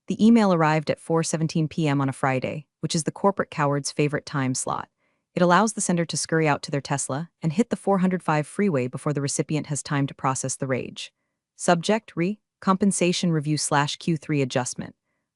The email arrived at 4:17 p.m. on a Friday, which is the corporate coward's favorite time slot. It allows the sender to scurry out to their Tesla and hit the 405 freeway before the recipient has time to process the rage. Subject: compensation review slash Q3 adjustment.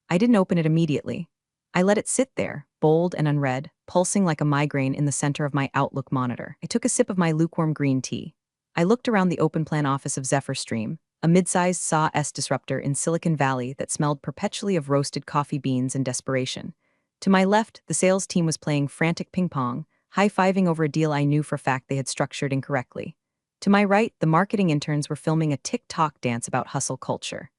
I didn't open it immediately. I let it sit there, bold and unread, pulsing like a migraine in the center of my Outlook monitor. I took a sip of my lukewarm green tea. I looked around the open plan office of Zephyr Stream, a mid-sized SAW disruptor in Silicon Valley that smelled perpetually of roasted coffee beans and desperation. To my left, the sales team was playing frantic ping-pong, high-fiving over a deal I knew for a fact they had structured incorrectly. To my right, the marketing interns were filming a TikTok dance about hustle culture.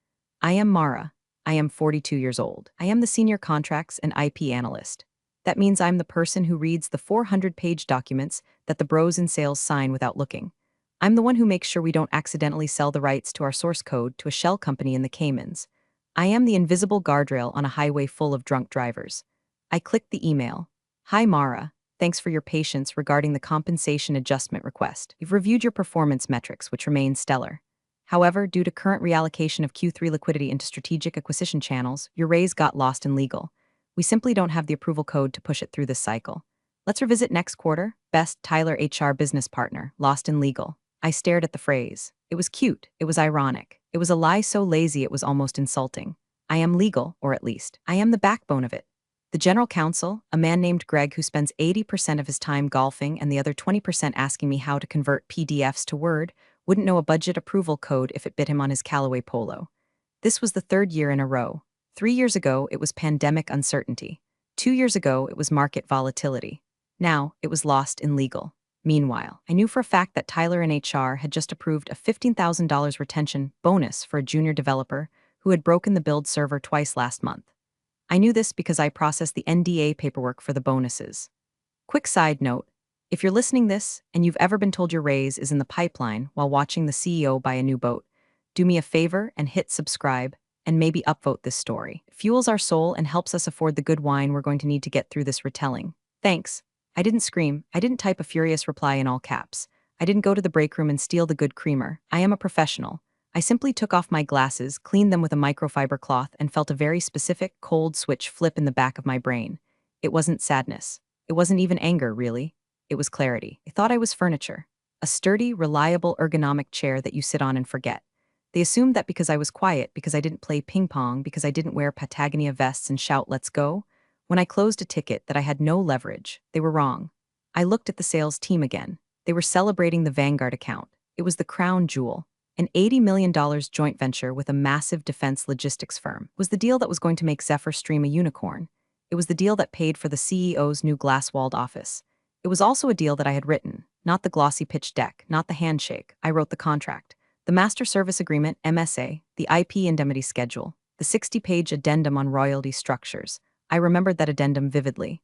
I am Mara. I am 42 years old. I am the senior contracts and IP analyst. That means I'm the person who reads the 400-page documents that the bros in sales sign without looking. I'm the one who makes sure we don't accidentally sell the rights to our source code to a shell company in the Caymans. I am the invisible guardrail on a highway full of drunk drivers. I clicked the email. Hi Mara, thanks for your patience regarding the compensation adjustment request. You've reviewed your performance metrics, which remain stellar. However, due to current reallocation of Q3 liquidity into strategic acquisition channels, your raise got lost in legal. We simply don't have the approval code to push it through this cycle. Let's revisit next quarter. Best Tyler HR business partner, lost in legal. I stared at the phrase. It was cute. It was ironic. It was a lie so lazy it was almost insulting. I am legal, or at least, I am the backbone of it. The general counsel, a man named Greg who spends 80% of his time golfing and the other 20% asking me how to convert PDFs to Word, wouldn't know a budget approval code if it bit him on his Callaway Polo. This was the third year in a row. 3 years ago, it was pandemic uncertainty. 2 years ago, it was market volatility. Now, it was lost in legal. Meanwhile, I knew for a fact that Tyler in HR had just approved a $15,000 retention bonus for a junior developer who had broken the build server twice last month. I knew this because I processed the NDA paperwork for the bonuses. Quick side note, if you're listening this and you've ever been told your raise is in the pipeline while watching the CEO buy a new boat, do me a favor and hit subscribe and maybe upvote this story. It fuels our soul and helps us afford the good wine we're going to need to get through this retelling. Thanks. I didn't scream. I didn't type a furious reply in all caps. I didn't go to the break room and steal the good creamer. I am a professional. I simply took off my glasses, cleaned them with a microfiber cloth, and felt a very specific, cold switch flip in the back of my brain. It wasn't sadness. It wasn't even anger, really. It was clarity. I thought I was furniture. A sturdy, reliable, ergonomic chair that you sit on and forget. They assumed that because I was quiet, because I didn't play ping pong, because I didn't wear Patagonia vests and shout, "Let's go," when I closed a ticket that I had no leverage. They were wrong. I looked at the sales team again. They were celebrating the Vanguard account. It was the crown jewel. An $80 million joint venture with a massive defense logistics firm was the deal that was going to make Zephyr Stream a unicorn. It was the deal that paid for the CEO's new glass-walled office. It was also a deal that I had written, not the glossy pitch deck, not the handshake. I wrote the contract, the Master Service Agreement, MSA, the IP indemnity schedule, the 60-page addendum on royalty structures. I remembered that addendum vividly.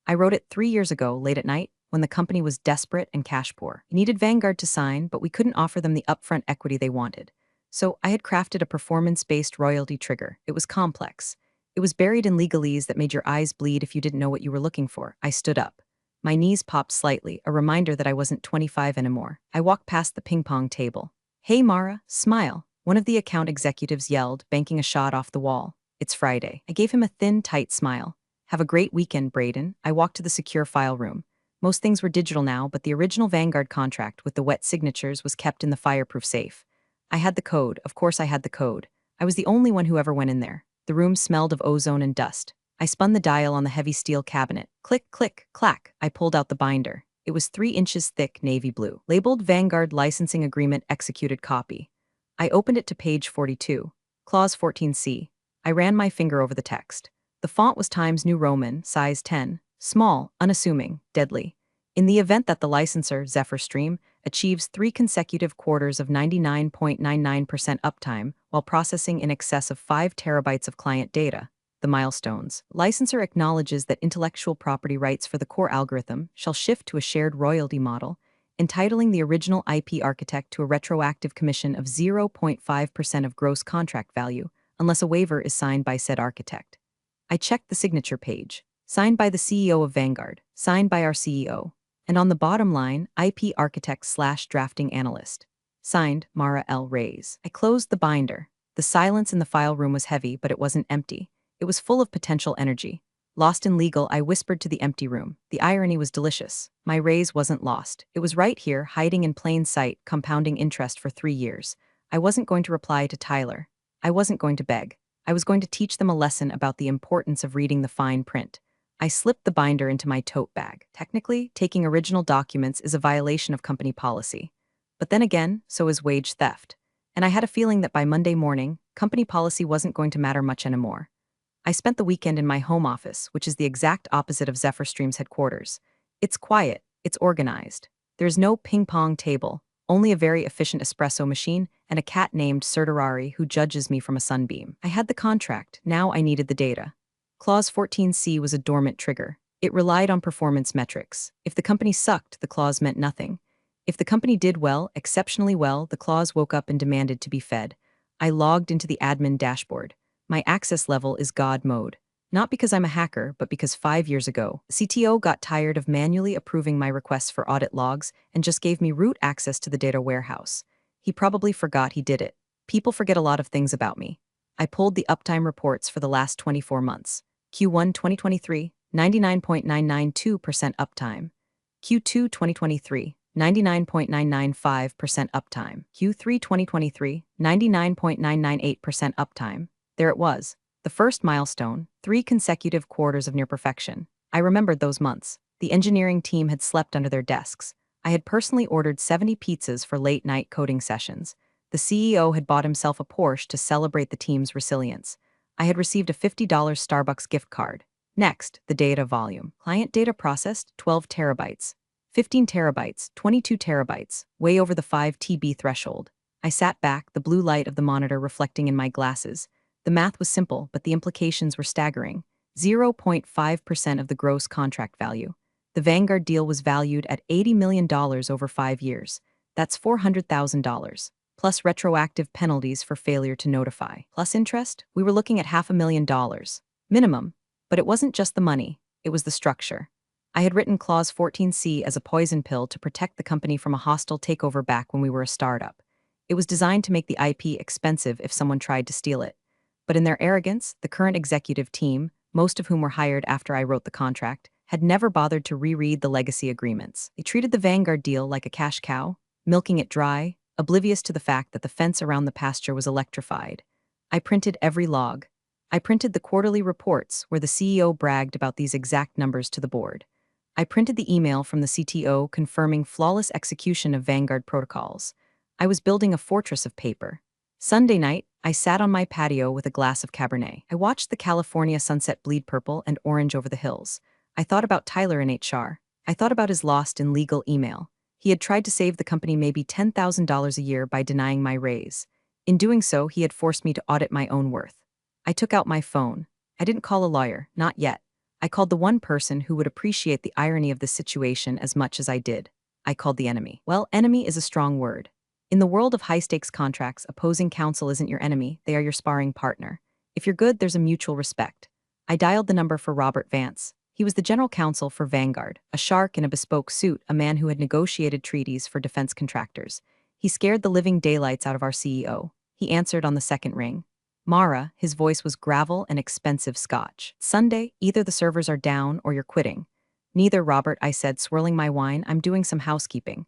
I wrote it 3 years ago, late at night, when the company was desperate and cash poor. It needed Vanguard to sign, but we couldn't offer them the upfront equity they wanted. So I had crafted a performance-based royalty trigger. It was complex. It was buried in legalese that made your eyes bleed if you didn't know what you were looking for. I stood up. My knees popped slightly, a reminder that I wasn't 25 anymore. I walked past the ping-pong table. "Hey Mara, smile," one of the account executives yelled, banking a shot off the wall. "It's Friday." I gave him a thin, tight smile. "Have a great weekend, Braden." I walked to the secure file room. Most things were digital now, but the original Vanguard contract with the wet signatures was kept in the fireproof safe. I had the code. Of course I had the code. I was the only one who ever went in there. The room smelled of ozone and dust. I spun the dial on the heavy steel cabinet. Click, click, clack. I pulled out the binder. It was 3 inches thick, navy blue, labeled Vanguard Licensing Agreement Executed Copy. I opened it to page 42, Clause 14C. I ran my finger over the text. The font was Times New Roman, size 10, small, unassuming, deadly. In the event that the licensor, Zephyr Stream, achieves 3 consecutive quarters of 99.99% uptime while processing in excess of 5 terabytes of client data, the milestones, licensor acknowledges that intellectual property rights for the core algorithm shall shift to a shared royalty model, entitling the original IP architect to a retroactive commission of 0.5% of gross contract value, unless a waiver is signed by said architect. I checked the signature page. Signed by the CEO of Vanguard, signed by our CEO, and on the bottom line, IP architect/drafting analyst. Signed, Mara L. Reyes. I closed the binder. The silence in the file room was heavy, but it wasn't empty. It was full of potential energy. Lost in legal, I whispered to the empty room. The irony was delicious. My raise wasn't lost. It was right here, hiding in plain sight, compounding interest for 3 years. I wasn't going to reply to Tyler. I wasn't going to beg. I was going to teach them a lesson about the importance of reading the fine print. I slipped the binder into my tote bag. Technically, taking original documents is a violation of company policy. But then again, so is wage theft. And I had a feeling that by Monday morning, company policy wasn't going to matter much anymore. I spent the weekend in my home office, which is the exact opposite of Zephyr Stream's headquarters. It's quiet, it's organized. There's no ping-pong table, only a very efficient espresso machine and a cat named Sertarari who judges me from a sunbeam. I had the contract, now I needed the data. Clause 14C was a dormant trigger. It relied on performance metrics. If the company sucked, the clause meant nothing. If the company did well, exceptionally well, the clause woke up and demanded to be fed. I logged into the admin dashboard. My access level is God mode. Not because I'm a hacker, but because 5 years ago, the CTO got tired of manually approving my requests for audit logs and just gave me root access to the data warehouse. He probably forgot he did it. People forget a lot of things about me. I pulled the uptime reports for the last 24 months. Q1 2023, 99.992% uptime. Q2 2023, 99.995% uptime. Q3 2023, 99.998% uptime. There it was. The first milestone, 3 consecutive quarters of near perfection. I remembered those months. The engineering team had slept under their desks. I had personally ordered 70 pizzas for late-night coding sessions. The CEO had bought himself a Porsche to celebrate the team's resilience. I had received a $50 Starbucks gift card. Next, the data volume. Client data processed, 12 terabytes. 15 terabytes, 22 terabytes, way over the 5 TB threshold. I sat back, the blue light of the monitor reflecting in my glasses. The math was simple, but the implications were staggering. 0.5% of the gross contract value. The Vanguard deal was valued at $80 million over 5 years. That's $400,000. Plus retroactive penalties for failure to notify. Plus interest, we were looking at $500,000. Minimum. But it wasn't just the money, it was the structure. I had written Clause 14C as a poison pill to protect the company from a hostile takeover back when we were a startup. It was designed to make the IP expensive if someone tried to steal it. But in their arrogance, the current executive team, most of whom were hired after I wrote the contract, had never bothered to reread the legacy agreements. They treated the Vanguard deal like a cash cow, milking it dry, oblivious to the fact that the fence around the pasture was electrified. I printed every log. I printed the quarterly reports where the CEO bragged about these exact numbers to the board. I printed the email from the CTO confirming flawless execution of Vanguard protocols. I was building a fortress of paper. Sunday night, I sat on my patio with a glass of Cabernet. I watched the California sunset bleed purple and orange over the hills. I thought about Tyler in HR. I thought about his lost in legal email. He had tried to save the company maybe $10,000 a year by denying my raise. In doing so, he had forced me to audit my own worth. I took out my phone. I didn't call a lawyer, not yet. I called the one person who would appreciate the irony of this situation as much as I did. I called the enemy. Well, enemy is a strong word. In the world of high-stakes contracts, opposing counsel isn't your enemy, they are your sparring partner. If you're good, there's a mutual respect. I dialed the number for Robert Vance. He was the general counsel for Vanguard, a shark in a bespoke suit, a man who had negotiated treaties for defense contractors. He scared the living daylights out of our CEO. He answered on the second ring. Mara, his voice was gravel and expensive scotch. Sunday, either the servers are down or you're quitting. Neither, Robert, I said, swirling my wine. I'm doing some housekeeping.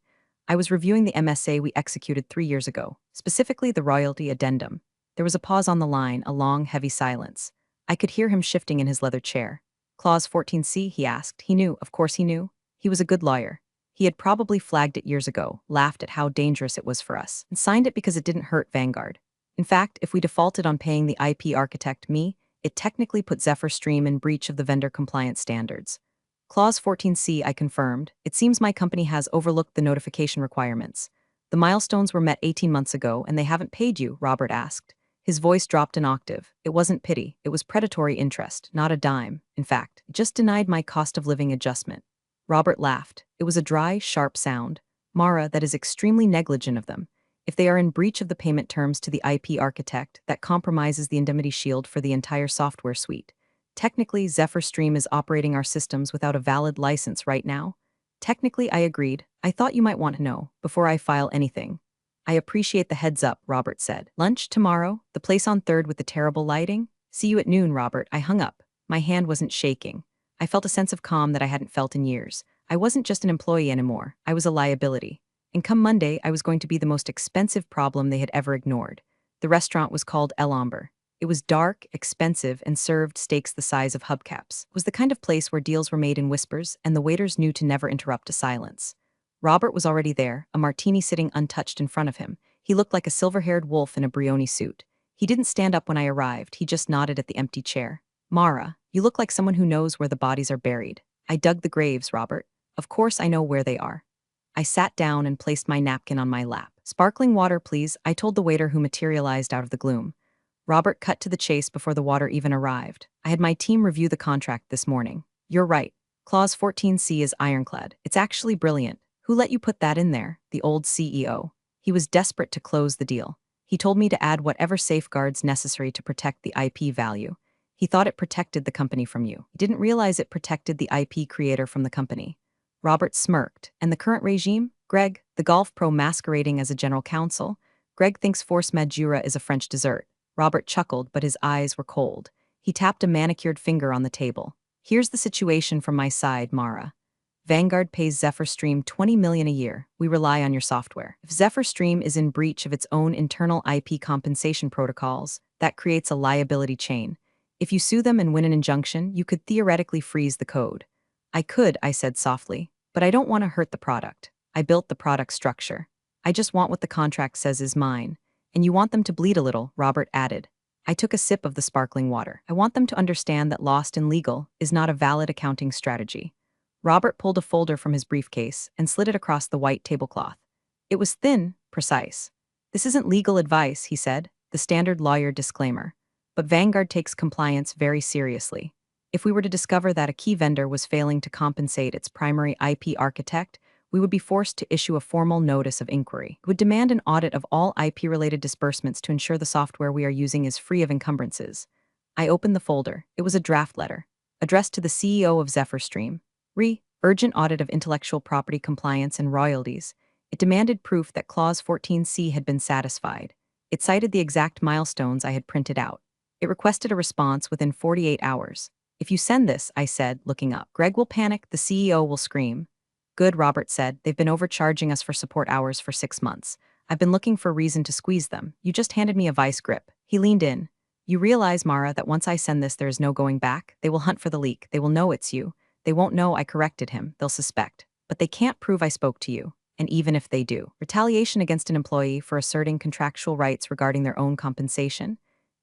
I was reviewing the MSA we executed 3 years ago, specifically the royalty addendum. There was a pause on the line, a long, heavy silence. I could hear him shifting in his leather chair. Clause 14C, he asked. He knew, of course he knew. He was a good lawyer. He had probably flagged it years ago, laughed at how dangerous it was for us, and signed it because it didn't hurt Vanguard. In fact, if we defaulted on paying the IP architect, me, it technically put Zephyr Stream in breach of the vendor compliance standards. Clause 14C, I confirmed. It seems my company has overlooked the notification requirements. The milestones were met 18 months ago and they haven't paid you, Robert asked. His voice dropped an octave. It wasn't pity, it was predatory interest, not a dime. In fact, it just denied my cost of living adjustment. Robert laughed. It was a dry, sharp sound. Mara, that is extremely negligent of them. If they are in breach of the payment terms to the IP architect, that compromises the indemnity shield for the entire software suite. Technically, Zephyr Stream is operating our systems without a valid license right now. Technically, I agreed. I thought you might want to know, before I file anything. I appreciate the heads up, Robert said. Lunch tomorrow? The place on 3rd with the terrible lighting? See you at noon, Robert. I hung up. My hand wasn't shaking. I felt a sense of calm that I hadn't felt in years. I wasn't just an employee anymore. I was a liability. And come Monday, I was going to be the most expensive problem they had ever ignored. The restaurant was called El Amber. It was dark, expensive, and served steaks the size of hubcaps. It was the kind of place where deals were made in whispers, and the waiters knew to never interrupt a silence. Robert was already there, a martini sitting untouched in front of him. He looked like a silver-haired wolf in a Brioni suit. He didn't stand up when I arrived, he just nodded at the empty chair. Mara, you look like someone who knows where the bodies are buried. I dug the graves, Robert. Of course I know where they are. I sat down and placed my napkin on my lap. Sparkling water, please, I told the waiter who materialized out of the gloom. Robert cut to the chase before the water even arrived. I had my team review the contract this morning. You're right. Clause 14C is ironclad. It's actually brilliant. Who let you put that in there? The old CEO. He was desperate to close the deal. He told me to add whatever safeguards necessary to protect the IP value. He thought it protected the company from you. He didn't realize it protected the IP creator from the company. Robert smirked. And the current regime? Greg, the golf pro masquerading as a general counsel? Greg thinks force majeure is a French dessert. Robert chuckled, but his eyes were cold. He tapped a manicured finger on the table. Here's the situation from my side, Mara. Vanguard pays Zephyr Stream $20 million a year. We rely on your software. If Zephyr Stream is in breach of its own internal IP compensation protocols, that creates a liability chain. If you sue them and win an injunction, you could theoretically freeze the code. I could, I said softly, but I don't want to hurt the product. I built the product structure. I just want what the contract says is mine. And you want them to bleed a little, Robert added. I took a sip of the sparkling water. I want them to understand that lost in legal is not a valid accounting strategy. Robert pulled a folder from his briefcase and slid it across the white tablecloth. It was thin, precise. This isn't legal advice, he said, the standard lawyer disclaimer. But Vanguard takes compliance very seriously. If we were to discover that a key vendor was failing to compensate its primary IP architect, we would be forced to issue a formal notice of inquiry. It would demand an audit of all IP-related disbursements to ensure the software we are using is free of encumbrances. I opened the folder. It was a draft letter, addressed to the CEO of Zephyr Stream. Urgent audit of intellectual property compliance and royalties. It demanded proof that Clause 14C had been satisfied. It cited the exact milestones I had printed out. It requested a response within 48 hours. If you send this, I said, looking up, Greg will panic, the CEO will scream. Good, Robert said. They've been overcharging us for support hours for 6 months. I've been looking for a reason to squeeze them. You just handed me a vice grip. He leaned in. You realize, Mara, that once I send this, there is no going back? They will hunt for the leak. They will know it's you. They won't know I corrected him. They'll suspect. But they can't prove I spoke to you. And even if they do, retaliation against an employee for asserting contractual rights regarding their own compensation?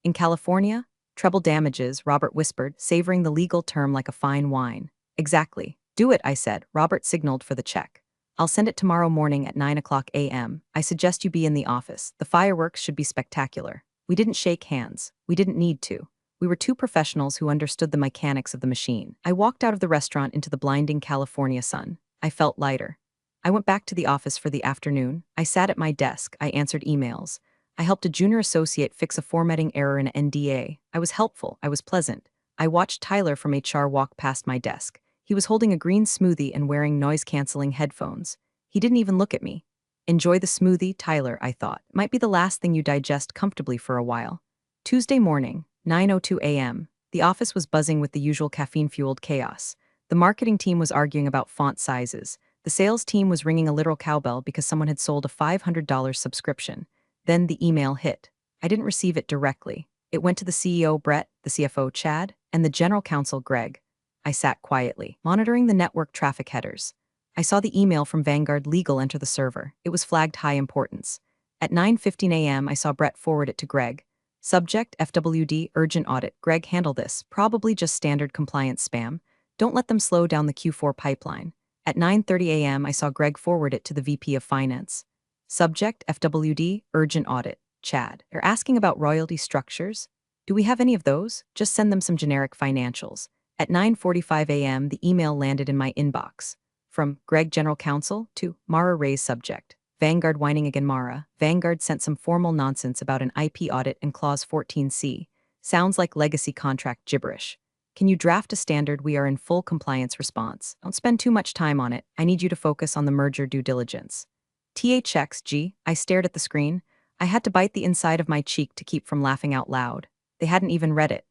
In California? Treble damages, Robert whispered, savoring the legal term like a fine wine. Exactly. Do it, I said. Robert signaled for the check. I'll send it tomorrow morning at 9 o'clock a.m. I suggest you be in the office. The fireworks should be spectacular. We didn't shake hands. We didn't need to. We were two professionals who understood the mechanics of the machine. I walked out of the restaurant into the blinding California sun. I felt lighter. I went back to the office for the afternoon. I sat at my desk. I answered emails. I helped a junior associate fix a formatting error in an NDA. I was helpful. I was pleasant. I watched Tyler from HR walk past my desk. He was holding a green smoothie and wearing noise-canceling headphones. He didn't even look at me. Enjoy the smoothie, Tyler, I thought. It might be the last thing you digest comfortably for a while. Tuesday morning, 9:02 a.m. The office was buzzing with the usual caffeine-fueled chaos. The marketing team was arguing about font sizes. The sales team was ringing a literal cowbell because someone had sold a $500 subscription. Then the email hit. I didn't receive it directly. It went to the CEO, Brett, the CFO, Chad, and the general counsel, Greg. I sat quietly, monitoring the network traffic headers. I saw the email from Vanguard Legal enter the server. It was flagged high importance. At 9:15 a.m., I saw Brett forward it to Greg. Subject, FWD, urgent audit. Greg, handle this. Probably just standard compliance spam. Don't let them slow down the Q4 pipeline. At 9:30 a.m., I saw Greg forward it to the VP of Finance. Subject, FWD, urgent audit. Chad. They're asking about royalty structures. Do we have any of those? Just send them some generic financials. At 9:45 a.m., the email landed in my inbox. From Greg, General Counsel, to Mara Ray's subject. Vanguard whining again. Mara. Vanguard sent some formal nonsense about an IP audit and Clause 14C. Sounds like legacy contract gibberish. Can you draft a standard we are in full compliance response? Don't spend too much time on it. I need you to focus on the merger due diligence. THXG. I stared at the screen. I had to bite the inside of my cheek to keep from laughing out loud. They hadn't even read it.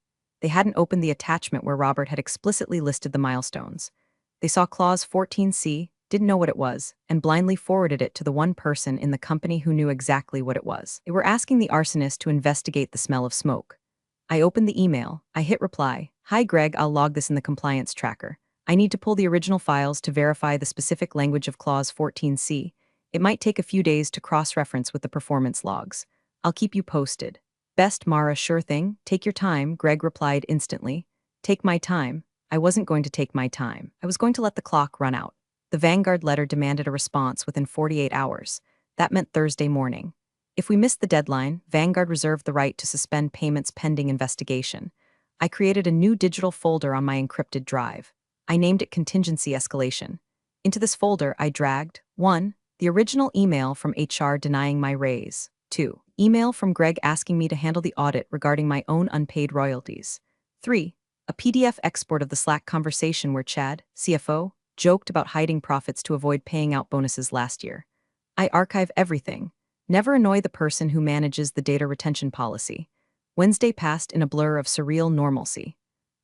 They hadn't opened the attachment where Robert had explicitly listed the milestones. They saw Clause 14C, didn't know what it was, and blindly forwarded it to the one person in the company who knew exactly what it was. They were asking the arsonist to investigate the smell of smoke. I opened the email. I hit reply. Hi Greg, I'll log this in the compliance tracker. I need to pull the original files to verify the specific language of Clause 14C. It might take a few days to cross-reference with the performance logs. I'll keep you posted. Best Mara, sure thing. Take your time, Greg replied instantly. Take my time. I wasn't going to take my time. I was going to let the clock run out. The Vanguard letter demanded a response within 48 hours. That meant Thursday morning. If we missed the deadline, Vanguard reserved the right to suspend payments pending investigation. I created a new digital folder on my encrypted drive. I named it Contingency Escalation. Into this folder, I dragged 1. The original email from HR denying my raise. 2. Email from Greg asking me to handle the audit regarding my own unpaid royalties. 3. A PDF export of the Slack conversation where Chad, CFO, joked about hiding profits to avoid paying out bonuses last year. I archive everything. Never annoy the person who manages the data retention policy. Wednesday passed in a blur of surreal normalcy.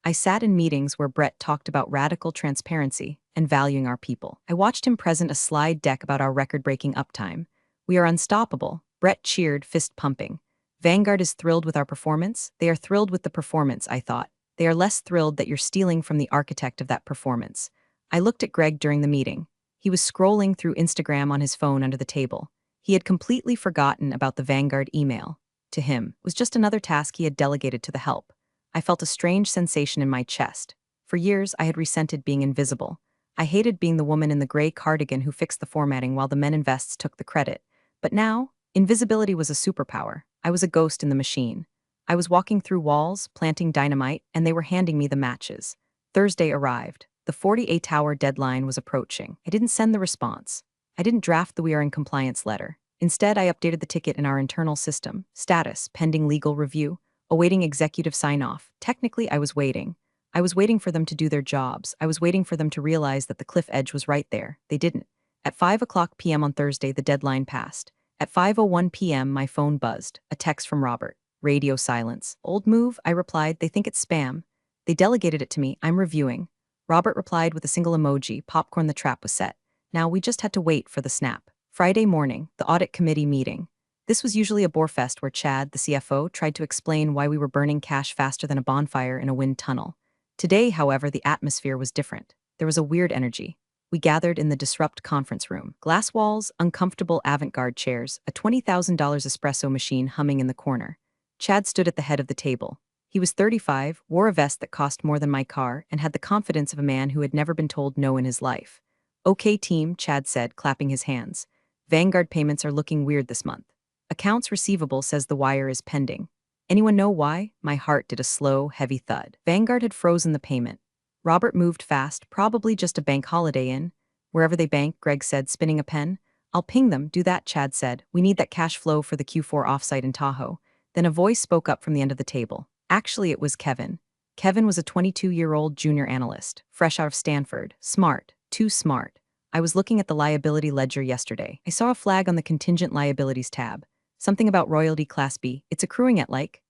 I sat in meetings where Brett talked about radical transparency and valuing our people. I watched him present a slide deck about our record-breaking uptime. We are unstoppable. Brett cheered, fist pumping. Vanguard is thrilled with our performance. They are thrilled with the performance, I thought. They are less thrilled that you're stealing from the architect of that performance. I looked at Greg during the meeting. He was scrolling through Instagram on his phone under the table. He had completely forgotten about the Vanguard email. To him, it was just another task he had delegated to the help. I felt a strange sensation in my chest. For years, I had resented being invisible. I hated being the woman in the gray cardigan who fixed the formatting while the men in vests took the credit. But now, invisibility was a superpower. I was a ghost in the machine. I was walking through walls, planting dynamite, and they were handing me the matches. Thursday arrived. The 48-hour deadline was approaching. I didn't send the response. I didn't draft the "We are in compliance" letter. Instead, I updated the ticket in our internal system. Status, pending legal review, awaiting executive sign-off. Technically, I was waiting. I was waiting for them to do their jobs. I was waiting for them to realize that the cliff edge was right there. They didn't. At 5 p.m. on Thursday, the deadline passed. At 5:01 p.m., my phone buzzed. A text from Robert. Radio silence. Old move, I replied. They think it's spam. They delegated it to me. I'm reviewing. Robert replied with a single emoji. Popcorn, the trap was set. Now we just had to wait for the snap. Friday morning, the audit committee meeting. This was usually a borefest where Chad, the CFO, tried to explain why we were burning cash faster than a bonfire in a wind tunnel. Today, however, the atmosphere was different. There was a weird energy. We gathered in the Disrupt conference room. Glass walls, uncomfortable avant-garde chairs, a $20,000 espresso machine humming in the corner. Chad stood at the head of the table. He was 35, wore a vest that cost more than my car, and had the confidence of a man who had never been told no in his life. Okay team, Chad said, clapping his hands. Vanguard payments are looking weird this month. Accounts receivable says the wire is pending. Anyone know why? My heart did a slow, heavy thud. Vanguard had frozen the payment. Robert moved fast, probably just a bank holiday in. Wherever they bank, Greg said, spinning a pen. I'll ping them, do that, Chad said. We need that cash flow for the Q4 offsite in Tahoe. Then a voice spoke up from the end of the table. Actually, it was Kevin. Kevin was a 22-year-old junior analyst, fresh out of Stanford. Smart. Too smart. I was looking at the liability ledger yesterday. I saw a flag on the contingent liabilities tab. Something about royalty class B. It's accruing at like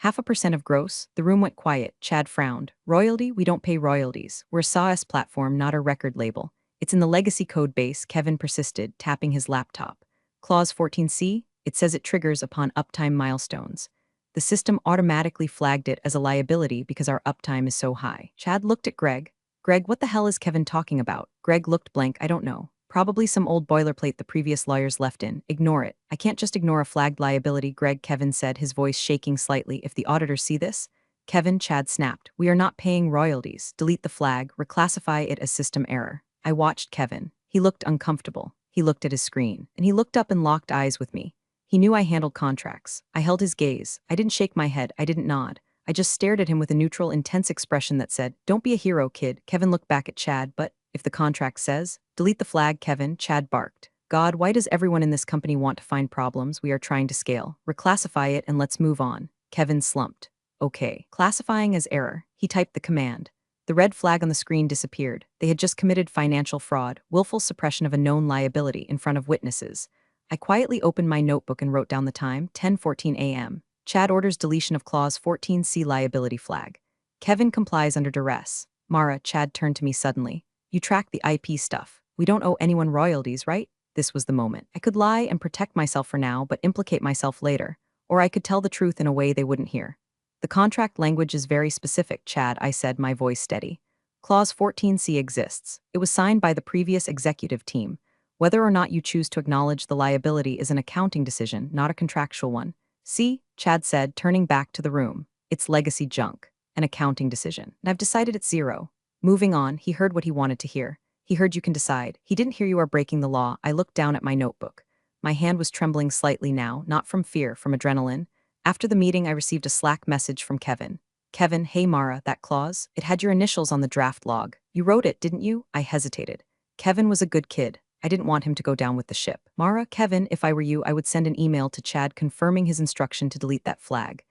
0.5% of gross. The room went quiet. Chad frowned. Royalty? We don't pay royalties. We're a SaaS platform, not a record label. It's in the legacy code base, Kevin persisted, tapping his laptop. Clause 14C? It says it triggers upon uptime milestones. The system automatically flagged it as a liability because our uptime is so high. Chad looked at Greg. Greg, what the hell is Kevin talking about? Greg looked blank. I don't know. Probably some old boilerplate the previous lawyers left in. Ignore it. I can't just ignore a flagged liability, Kevin said, his voice shaking slightly. If the auditors see this? Kevin, Chad snapped. We are not paying royalties. Delete the flag. Reclassify it as system error. I watched Kevin. He looked uncomfortable. He looked at his screen. And he looked up and locked eyes with me. He knew I handled contracts. I held his gaze. I didn't shake my head. I didn't nod. I just stared at him with a neutral, intense expression that said, "Don't be a hero, kid." Kevin looked back at Chad. But if the contract says, delete the flag, Kevin, Chad barked. God, why does everyone in this company want to find problems? We are trying to scale. Reclassify it and let's move on. Kevin slumped. Okay. Classifying as error. He typed the command. The red flag on the screen disappeared. They had just committed financial fraud, willful suppression of a known liability in front of witnesses. I quietly opened my notebook and wrote down the time, 10:14 a.m. Chad orders deletion of Clause 14C liability flag. Kevin complies under duress. Mara, Chad turned to me suddenly. You track the IP stuff. We don't owe anyone royalties, right? This was the moment. I could lie and protect myself for now, but implicate myself later. Or I could tell the truth in a way they wouldn't hear. The contract language is very specific, Chad, I said, my voice steady. Clause 14C exists. It was signed by the previous executive team. Whether or not you choose to acknowledge the liability is an accounting decision, not a contractual one. See, Chad said, turning back to the room. It's legacy junk. An accounting decision. And I've decided it's zero. Moving on, he heard what he wanted to hear. He heard you can decide. He didn't hear you are breaking the law. I looked down at my notebook. My hand was trembling slightly now, not from fear, from adrenaline. After the meeting, I received a Slack message from Kevin. Kevin, hey Mara, that clause? It had your initials on the draft log. You wrote it, didn't you? I hesitated. Kevin was a good kid. I didn't want him to go down with the ship. Mara, Kevin, if I were you, I would send an email to Chad confirming his instruction to delete that flag.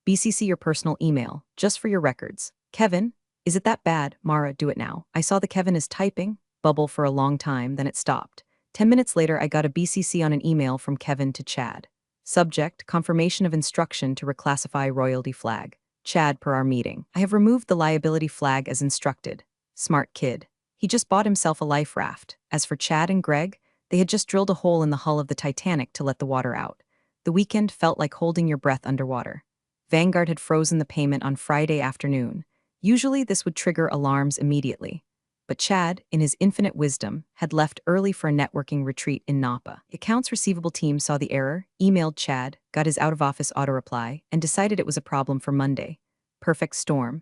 BCC your personal email, just for your records. Kevin, is it that bad? Mara, do it now. I saw the Kevin is typing, bubble for a long time, then it stopped. 10 minutes later, I got a BCC on an email from Kevin to Chad. Subject, confirmation of instruction to reclassify royalty flag. Chad, per our meeting. I have removed the liability flag as instructed. Smart kid. He just bought himself a life raft. As for Chad and Greg, they had just drilled a hole in the hull of the Titanic to let the water out. The weekend felt like holding your breath underwater. Vanguard had frozen the payment on Friday afternoon. Usually this would trigger alarms immediately. But Chad, in his infinite wisdom, had left early for a networking retreat in Napa. The accounts receivable team saw the error, emailed Chad, got his out-of-office auto-reply, and decided it was a problem for Monday. Perfect storm.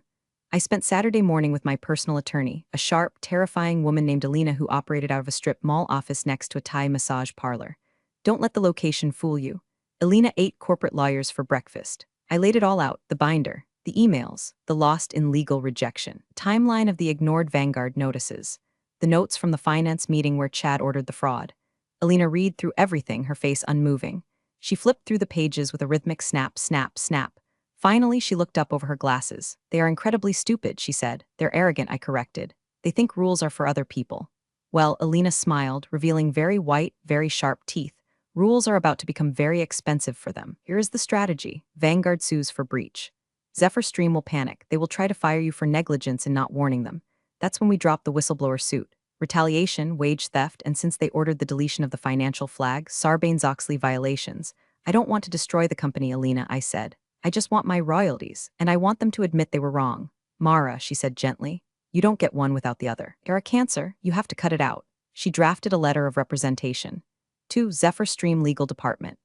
I spent Saturday morning with my personal attorney, a sharp, terrifying woman named Alina who operated out of a strip mall office next to a Thai massage parlor. Don't let the location fool you. Alina ate corporate lawyers for breakfast. I laid it all out, the binder, the emails, the lost in legal rejection, timeline of the ignored Vanguard notices, the notes from the finance meeting where Chad ordered the fraud. Alina read through everything, her face unmoving. She flipped through the pages with a rhythmic snap, snap, snap. Finally, she looked up over her glasses. They are incredibly stupid, she said. They're arrogant, I corrected. They think rules are for other people. Well, Alina smiled, revealing very white, very sharp teeth. Rules are about to become very expensive for them. Here is the strategy. Vanguard sues for breach. Zephyr Stream will panic. They will try to fire you for negligence in not warning them. That's when we drop the whistleblower suit. Retaliation, wage theft, and since they ordered the deletion of the financial flag, Sarbanes-Oxley violations. I don't want to destroy the company, Alina, I said. I just want my royalties, and I want them to admit they were wrong. Mara, she said gently, you don't get one without the other. You're a cancer, you have to cut it out. She drafted a letter of representation. To Zephyr Stream Legal Department.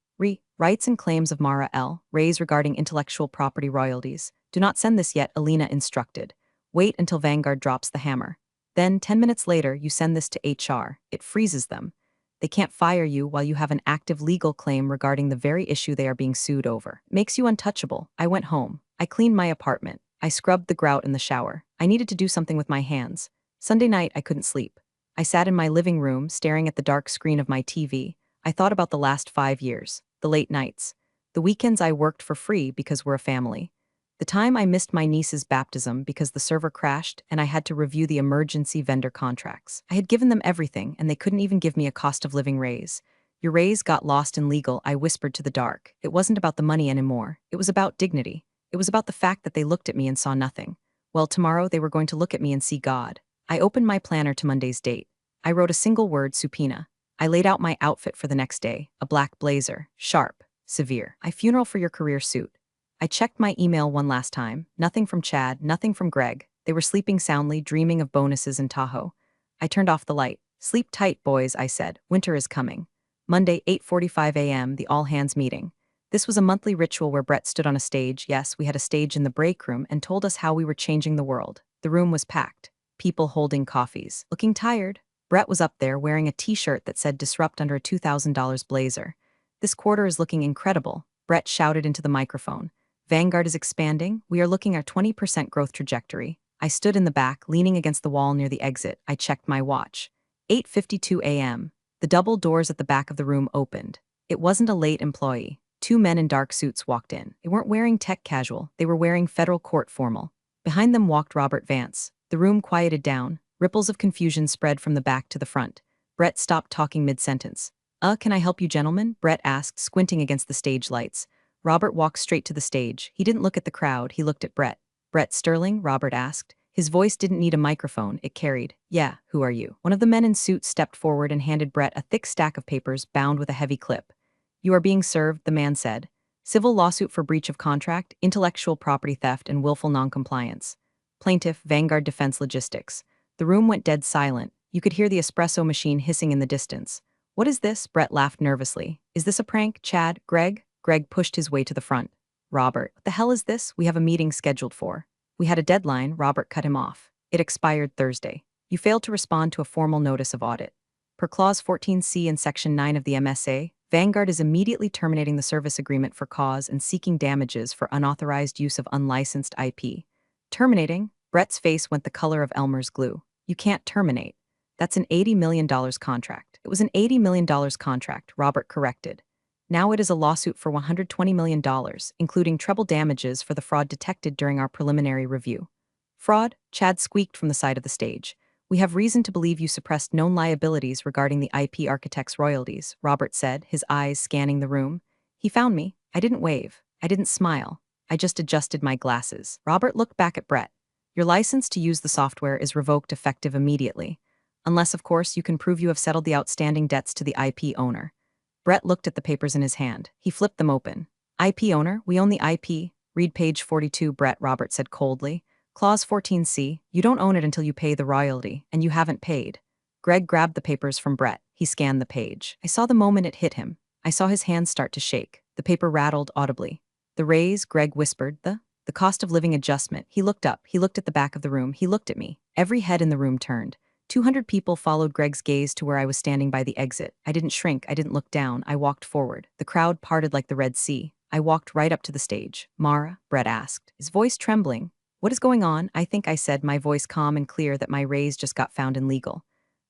Rights and claims of Mara L. raised regarding intellectual property royalties. Do not send this yet, Alina instructed. Wait until Vanguard drops the hammer. Then, 10 minutes later, you send this to HR. It freezes them. They can't fire you while you have an active legal claim regarding the very issue they are being sued over. Makes you untouchable. I went home. I cleaned my apartment. I scrubbed the grout in the shower. I needed to do something with my hands. Sunday night, I couldn't sleep. I sat in my living room, staring at the dark screen of my TV. I thought about the last 5 years, the late nights, the weekends I worked for free because we're a family, the time I missed my niece's baptism because the server crashed and I had to review the emergency vendor contracts. I had given them everything and they couldn't even give me a cost of living raise. Your raise got lost in legal, I whispered to the dark. It wasn't about the money anymore. It was about dignity. It was about the fact that they looked at me and saw nothing. Well, tomorrow they were going to look at me and see God. I opened my planner to Monday's date. I wrote a single word, subpoena. I laid out my outfit for the next day, a black blazer, sharp, severe. A funeral for your career suit. I checked my email one last time. Nothing from Chad, nothing from Greg. They were sleeping soundly, dreaming of bonuses in Tahoe. I turned off the light. Sleep tight, boys, I said. Winter is coming. Monday, 8:45 a.m., the all-hands meeting. This was a monthly ritual where Brett stood on a stage. Yes, we had a stage in the break room and told us how we were changing the world. The room was packed. People holding coffees. Looking tired. Brett was up there wearing a t-shirt that said disrupt under a $2,000 blazer. This quarter is looking incredible, Brett shouted into the microphone. Vanguard is expanding. We are looking at a 20% growth trajectory. I stood in the back, leaning against the wall near the exit. I checked my watch. 8:52 a.m. The double doors at the back of the room opened. It wasn't a late employee. 2 men in dark suits walked in. They weren't wearing tech casual. They were wearing federal court formal. Behind them walked Robert Vance. The room quieted down. Ripples of confusion spread from the back to the front. Brett stopped talking mid-sentence. Can I help you, gentlemen? Brett asked, squinting against the stage lights. Robert walked straight to the stage. He didn't look at the crowd, he looked at Brett. Brett Sterling, Robert asked. His voice didn't need a microphone, it carried. Yeah, who are you? One of the men in suits stepped forward and handed Brett a thick stack of papers bound with a heavy clip. You are being served, the man said. Civil lawsuit for breach of contract, intellectual property theft, and willful noncompliance. Plaintiff, Vanguard Defense Logistics. The room went dead silent. You could hear the espresso machine hissing in the distance. What is this? Brett laughed nervously. Is this a prank, Chad? Greg? Greg pushed his way to the front. Robert, what the hell is this? We have a meeting scheduled for. We had a deadline, Robert cut him off. It expired Thursday. You failed to respond to a formal notice of audit. Per Clause 14C in Section 9 of the MSA, Vanguard is immediately terminating the service agreement for cause and seeking damages for unauthorized use of unlicensed IP. Terminating? Brett's face went the color of Elmer's glue. You can't terminate. That's an $80 million contract. It was an $80 million contract, Robert corrected. Now it is a lawsuit for $120 million, including treble damages for the fraud detected during our preliminary review. Fraud? Chad squeaked from the side of the stage. We have reason to believe you suppressed known liabilities regarding the IP architect's royalties, Robert said, his eyes scanning the room. He found me. I didn't wave. I didn't smile. I just adjusted my glasses. Robert looked back at Brett. Your license to use the software is revoked effective immediately. Unless, of course, you can prove you have settled the outstanding debts to the IP owner. Brett looked at the papers in his hand. He flipped them open. IP owner, we own the IP. Read page 42, Brett, Robert said coldly. Clause 14C, you don't own it until you pay the royalty, and you haven't paid. Greg grabbed the papers from Brett. He scanned the page. I saw the moment it hit him. I saw his hands start to shake. The paper rattled audibly. The raise, Greg whispered, the cost of living adjustment. He looked up. He looked at the back of the room. He looked at me. Every head in the room turned. 200 people followed Greg's gaze to where I was standing by the exit. I didn't shrink. I didn't look down. I walked forward. The crowd parted like the Red Sea. I walked right up to the stage. Mara? Brett asked, his voice trembling. What is going on? I think I said, my voice calm and clear, that my raise just got found illegal.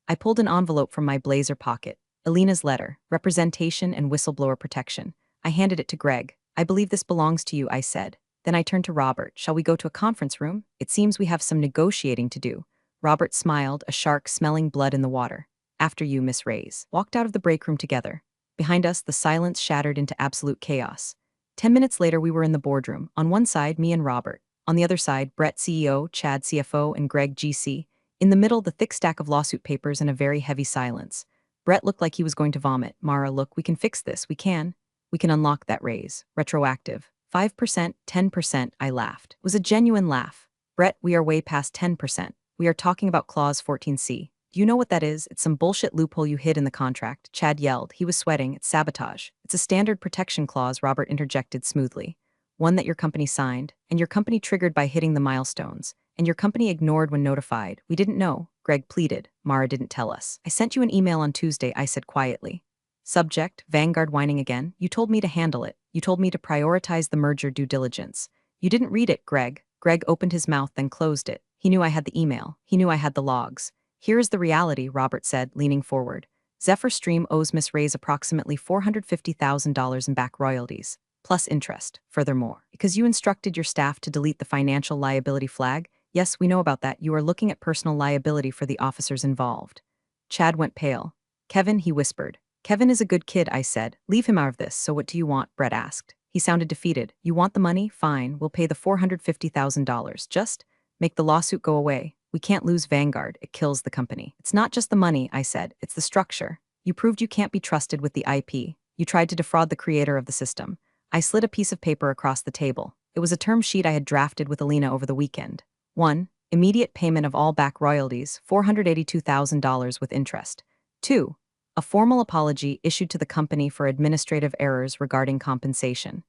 I pulled an envelope from my blazer pocket. Alina's letter, representation and whistleblower protection. I handed it to Greg. I believe this belongs to you, I said. Then I turned to Robert. Shall we go to a conference room? It seems we have some negotiating to do. Robert smiled, a shark smelling blood in the water. After you, Miss Reyes. Walked out of the break room together. Behind us, the silence shattered into absolute chaos. 10 minutes later, we were in the boardroom. On one side, me and Robert. On the other side, Brett CEO, Chad CFO, and Greg GC. In the middle, the thick stack of lawsuit papers and a very heavy silence. Brett looked like he was going to vomit. Mara, look, we can fix this. We can. We can unlock that raise. Retroactive. 5%, 10%, I laughed. It was a genuine laugh. Brett, we are way past 10%. We are talking about Clause 14C. Do you know what that is? It's some bullshit loophole you hid in the contract. Chad yelled. He was sweating. It's sabotage. It's a standard protection clause, Robert interjected smoothly. One that your company signed, and your company triggered by hitting the milestones, and your company ignored when notified. We didn't know, Greg pleaded. Mara didn't tell us. I sent you an email on Tuesday, I said quietly. Subject, Vanguard whining again. You told me to handle it. You told me to prioritize the merger due diligence. You didn't read it, Greg. Greg opened his mouth, then closed it. He knew I had the email. He knew I had the logs. Here is the reality, Robert said, leaning forward. Zephyr Stream owes Miss Reyes approximately $450,000 in back royalties, plus interest. Furthermore, because you instructed your staff to delete the financial liability flag, yes, we know about that, you are looking at personal liability for the officers involved. Chad went pale. Kevin, he whispered. Kevin is a good kid, I said. Leave him out of this, so what do you want? Brett asked. He sounded defeated. You want the money? Fine, we'll pay the $450,000. Just make the lawsuit go away. We can't lose Vanguard. It kills the company. It's not just the money, I said. It's the structure. You proved you can't be trusted with the IP. You tried to defraud the creator of the system. I slid a piece of paper across the table. It was a term sheet I had drafted with Alina over the weekend. 1. Immediate payment of all back royalties, $482,000 with interest. 2. A formal apology issued to the company for administrative errors regarding compensation.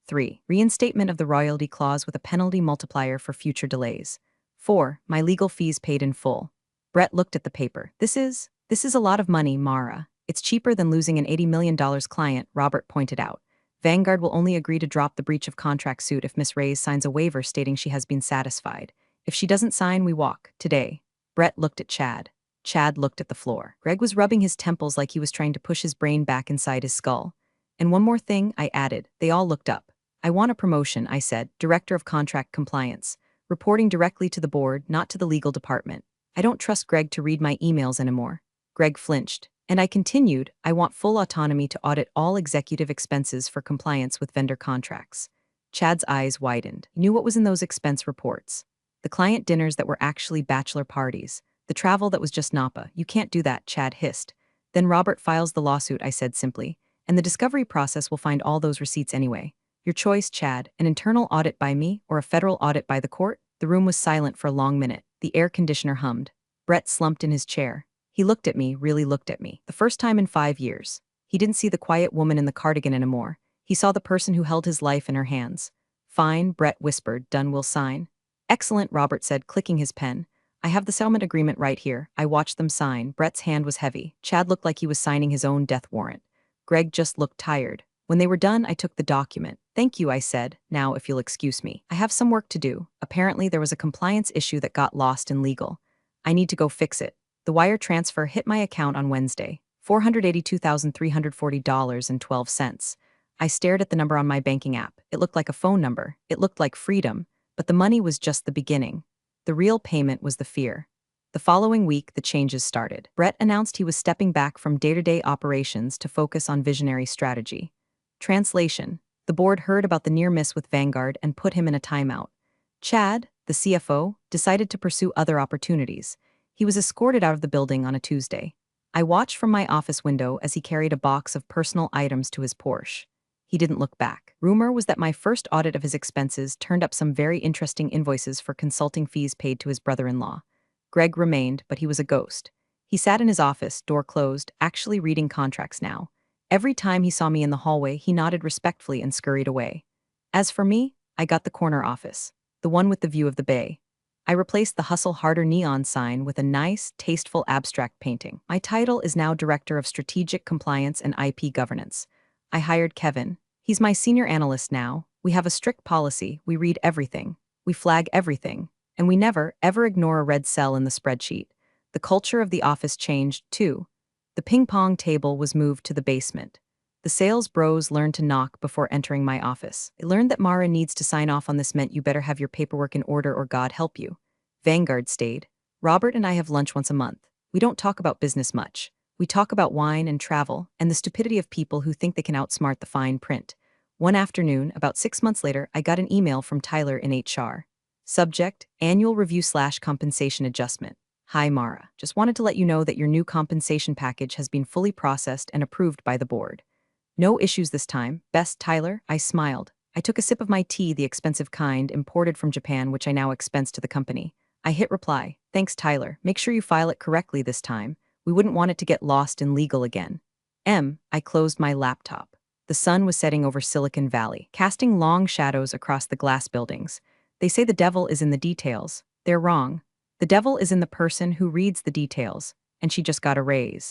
3. Reinstatement of the royalty clause with a penalty multiplier for future delays. 4. My legal fees paid in full. Brett looked at the paper. This is a lot of money, Mara. It's cheaper than losing an $80 million client, Robert pointed out. Vanguard will only agree to drop the breach of contract suit if Miss Reyes signs a waiver stating she has been satisfied. If she doesn't sign, we walk. Today. Brett looked at Chad. Chad looked at the floor. Greg was rubbing his temples like he was trying to push his brain back inside his skull. And one more thing, I added. They all looked up. I want a promotion, I said, Director of Contract Compliance. Reporting directly to the board, not to the legal department. I don't trust Greg to read my emails anymore. Greg flinched. And I continued, I want full autonomy to audit all executive expenses for compliance with vendor contracts. Chad's eyes widened. He knew what was in those expense reports. The client dinners that were actually bachelor parties. The travel that was just Napa. You can't do that, Chad hissed. Then Robert files the lawsuit, I said simply. And the discovery process will find all those receipts anyway. Your choice, Chad, an internal audit by me or a federal audit by the court? The room was silent for a long minute. The air conditioner hummed. Brett slumped in his chair. He looked at me, really looked at me. The first time in 5 years. He didn't see the quiet woman in the cardigan anymore. He saw the person who held his life in her hands. Fine, Brett whispered, done, we'll sign. Excellent, Robert said, clicking his pen. I have the settlement agreement right here. I watched them sign. Brett's hand was heavy. Chad looked like he was signing his own death warrant. Greg just looked tired. When they were done, I took the document. Thank you, I said. Now, if you'll excuse me. I have some work to do. Apparently, there was a compliance issue that got lost in legal. I need to go fix it. The wire transfer hit my account on Wednesday. $482,340.12. I stared at the number on my banking app. It looked like a phone number. It looked like freedom. But the money was just the beginning. The real payment was the fear. The following week, the changes started. Brett announced he was stepping back from day-to-day operations to focus on visionary strategy. Translation: the board heard about the near miss with Vanguard and put him in a timeout. Chad, the CFO, decided to pursue other opportunities. He was escorted out of the building on a Tuesday. I watched from my office window as he carried a box of personal items to his Porsche. He didn't look back. Rumor was that my first audit of his expenses turned up some very interesting invoices for consulting fees paid to his brother-in-law. Greg remained, but he was a ghost. He sat in his office, door closed, actually reading contracts now. Every time he saw me in the hallway, he nodded respectfully and scurried away. As for me, I got the corner office, the one with the view of the bay. I replaced the Hustle Harder neon sign with a nice, tasteful abstract painting. My title is now Director of Strategic Compliance and IP Governance. I hired Kevin. He's my senior analyst now. We have a strict policy. We read everything. We flag everything. And we never, ever ignore a red cell in the spreadsheet. The culture of the office changed, too. The ping-pong table was moved to the basement. The sales bros learned to knock before entering my office. I learned that Mara needs to sign off on this meant you better have your paperwork in order or God help you. Vanguard stayed. Robert and I have lunch once a month. We don't talk about business much. We talk about wine and travel and the stupidity of people who think they can outsmart the fine print. One afternoon, about 6 months later, I got an email from Tyler in HR. Subject: Annual Review/Compensation Adjustment. Hi Mara, just wanted to let you know that your new compensation package has been fully processed and approved by the board. No issues this time. Best, Tyler. I smiled. I took a sip of my tea, the expensive kind, imported from Japan, which I now expense to the company. I hit reply. Thanks, Tyler. Make sure you file it correctly this time. We wouldn't want it to get lost in legal again. I closed my laptop. The sun was setting over Silicon Valley, casting long shadows across the glass buildings. They say the devil is in the details. They're wrong. The devil is in the person who reads the details, and she just got a raise.